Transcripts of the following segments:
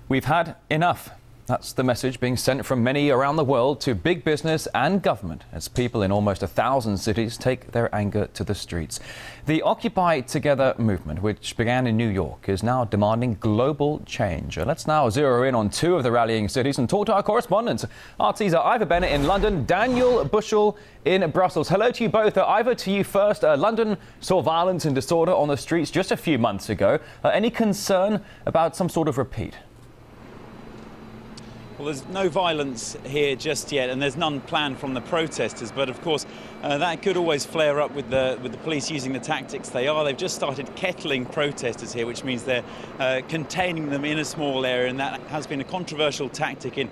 We've had enough. That's the message being sent from many around the world to big business and government as people in almost 1,000 cities take their anger to the streets. The Occupy Together movement, which began in New York, is now demanding global change. Let's now zero in on two of the rallying cities and talk to our correspondents. RT's Ivor Bennett in London, Daniel Bushell in Brussels. Hello to you both. Ivor, to you first. London saw violence and disorder on the streets just a few months ago. Any concern about some sort of repeat? Well, there's no violence here just yet, and there's none planned from the protesters. But of course, that could always flare up with the police using the tactics they are. They've just started kettling protesters here, which means they're containing them in a small area, and that has been a controversial tactic in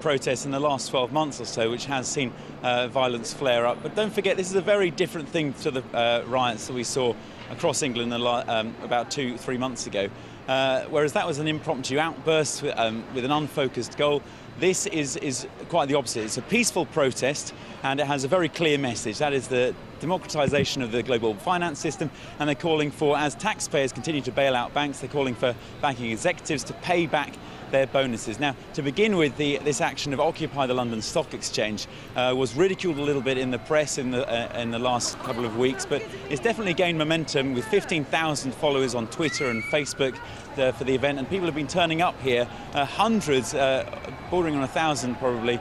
protests in the last 12 months or so, which has seen violence flare up. But don't forget, this is a very different thing to the riots that we saw across England about 2-3 months ago. Whereas that was an impromptu outburst with an unfocused goal. This is quite the opposite. It's a peaceful protest, and it has a very clear message. That is the democratisation of the global finance system, and they're calling for, as taxpayers continue to bail out banks, they're calling for banking executives to pay back their bonuses. Now, to begin with, this action of Occupy the London Stock Exchange was ridiculed a little bit in the press in the last couple of weeks, but it's definitely gained momentum with 15,000 followers on Twitter and Facebook for the event, and people have been turning up here, hundreds, bordering on 1,000 probably,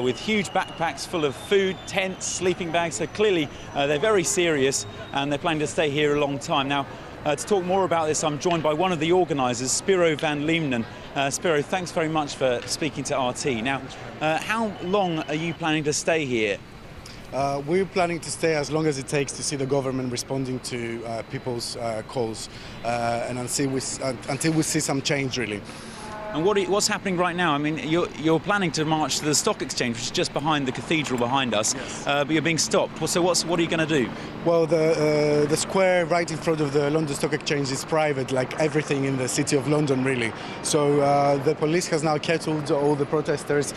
with huge backpacks full of food, tents, sleeping bags. So clearly they're very serious, and they're planning to stay here a long time. Now, to talk more about this, I'm joined by one of the organisers, Spiro van Liemenen. Spiro, thanks very much for speaking to RT. Now, how long are you planning to stay here? We're planning to stay as long as it takes to see the government responding to people's calls, and until we see some change, really. And what's happening right now? I mean, you're planning to march to the Stock Exchange, which is just behind the cathedral behind us, yes. But you're being stopped. So what are you going to do? Well, the square right in front of the London Stock Exchange is private, like everything in the city of London, really. So the police has now kettled all the protesters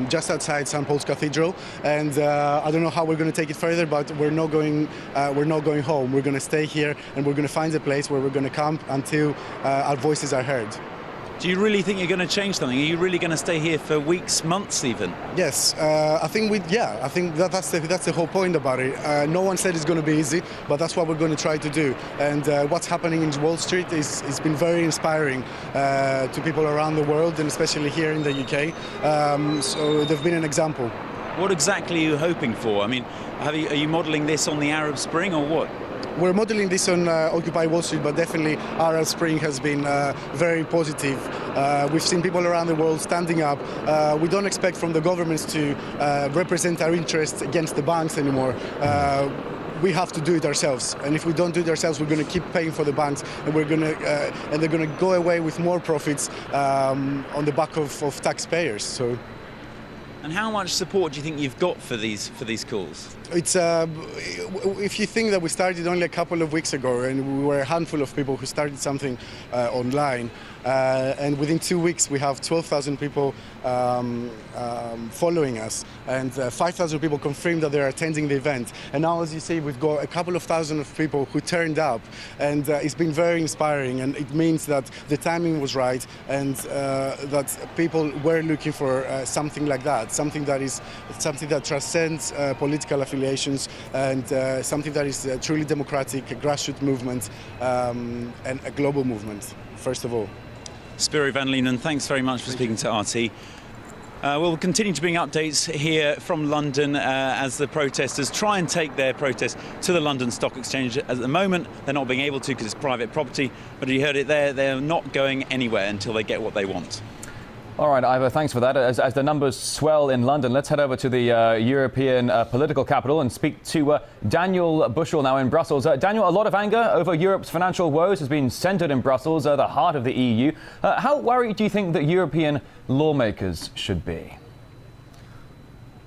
just outside St. Paul's Cathedral, and I don't know how we're going to take it further, but we're not going home. We're going to stay here, and we're going to find a place where we're going to camp until our voices are heard. Do you really think you're going to change something? Are you really going to stay here for weeks, months even? Yes, I think that's the whole point about it. No one said it's going to be easy, but that's what we're going to try to do. And what's happening in Wall Street it's been very inspiring to people around the world, and especially here in the UK. So they've been an example. What exactly are you hoping for? I mean, are you modelling this on the Arab Spring or what? We're modelling this on Occupy Wall Street, but definitely Arab Spring has been very positive. We've seen people around the world standing up. We don't expect from the governments to represent our interests against the banks anymore. We have to do it ourselves, and if we don't do it ourselves, we're going to keep paying for the banks, and they're going to go away with more profits on the back of taxpayers. So. And how much support do you think you've got for these calls? It's if you think that we started only a couple of weeks ago, and we were a handful of people who started something online, and within 2 weeks we have 12,000 people following us, and 5,000 people confirmed that they're attending the event. And now, as you see, we've got a couple of thousand of people who turned up, and it's been very inspiring, and it means that the timing was right, and that people were looking for something like that, something that transcends political affiliations, and something that is truly democratic, a grassroots movement, and a global movement, first of all. Spiro van Liemenen, thanks very much for speaking to RT. We'll continue to bring updates here from London as the protesters try and take their protest to the London Stock Exchange. At the moment, they're not being able to because it's private property, but you heard it there, they're not going anywhere until they get what they want. All right, Ivor, thanks for that. As the numbers swell in London, let's head over to the European political capital and speak to Daniel Bushell now in Brussels. Daniel, a lot of anger over Europe's financial woes has been centred in Brussels, the heart of the EU. How worried do you think that European lawmakers should be?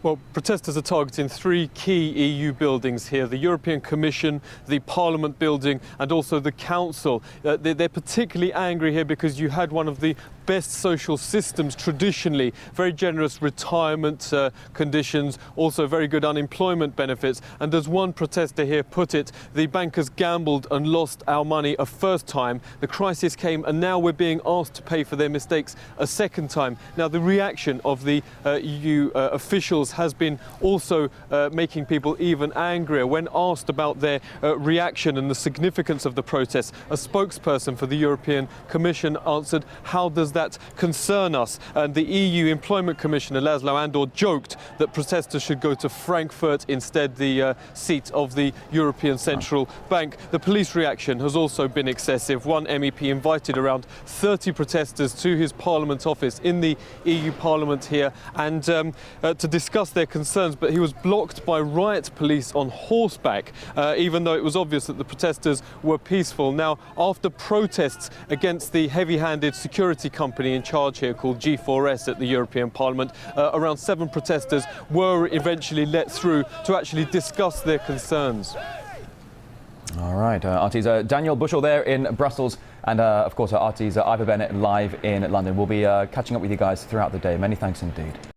Well, protesters are targeting three key EU buildings here: the European Commission, the Parliament building, and also the Council. They're particularly angry here because you had one of the best social systems traditionally, very generous retirement conditions, also very good unemployment benefits. And as one protester here put it, the bankers gambled and lost our money a first time. The crisis came and now we're being asked to pay for their mistakes a second time. Now the reaction of the EU officials has been also making people even angrier. When asked about their reaction and the significance of the protests, a spokesperson for the European Commission answered, "How does that concern us?" And the EU Employment Commissioner Laszlo Andor joked that protesters should go to Frankfurt instead, the seat of the European Central Bank. The police reaction has also been excessive. One MEP invited around 30 protesters to his Parliament office in the EU Parliament here and to discuss their concerns, but he was blocked by riot police on horseback, even though it was obvious that the protesters were peaceful. Now, after protests against the heavy-handed security company in charge here called G4S at the European Parliament, around 7 protesters were eventually let through to actually discuss their concerns. All right, RT's Daniel Bushell there in Brussels, and of course RT's Ivor Bennett live in London. We'll be catching up with you guys throughout the day. Many thanks indeed.